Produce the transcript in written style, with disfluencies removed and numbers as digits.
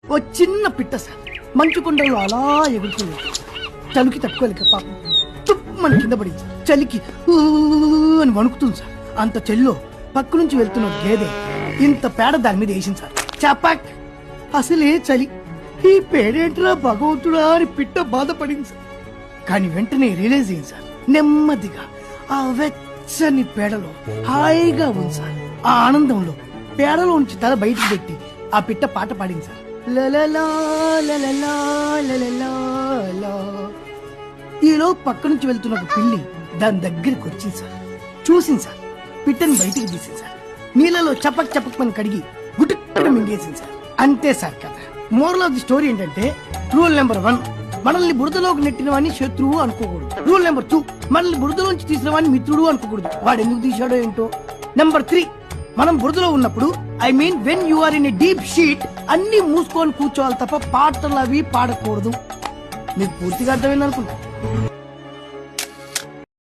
ఓ చిన్న పిట్ట సార్ మంచు కొండల్లో అలా ఎగురుతుంది. చలికి తట్టుకోలేక పాపం తుప్పమని కింద పడి చలికి ఊ అని వణుకుతుంది సార్. అంత చెల్లో పక్క నుంచి వెళ్తున్న గేదె ఇంత పేడ దాని మీద వేసింది సార్. చపాక్ అసలే చలి, ఈ పేడేంట్రా భగవంతుడా అని పిట్ట బాధపడింది సార్. కానీ వెంటనే రియలైజ్ అయింది సార్. నెమ్మదిగా ఆ వెచ్చని పేడలో హాయిగా ఉంది సార్. ఆ ఆనందంలో పేడలో నుంచి తల బయటికి పెట్టి ఆ పిట్ట పాట పాడింది సార్. లలలా లలలా లలలా లా. ఈలో పక్క నుంచి వెళ్తున్న ఒక పిల్లి దాని దగ్గరికి వచ్చింది సార్. చూసింది సార్. పిట్టని బయటికి తీసింది సార్. నీళ్ళలో చపక్ చపక్ అని కడిగి గుట్టుగా మింగేసింది సార్. అంతే సార్ కథ. మోరల్ ఆఫ్ ది స్టోరీ ఏంటంటే, రూల్ నెంబర్ 1, మనల్ని బురదలోకి నెట్టిన వాడిని శత్రువు అనుకోకూడదు. రూల్ నెంబర్ 2, మనల్ని బురదలోంచి తీసిన వాడిని మిత్రుడు అనుకోకూడదు. వాడు ఎందుకు తీశాడో ఏంటో. నెంబర్ 3, మనం బురదలో ఉన్నప్పుడు, I mean when you are in a deep shit, అన్ని మూసుకొని కూర్చోవాలి తప్ప పాటలు అవి పాడకూడదు. మీకు పూర్తిగా అర్థమైంది అనుకుంటా.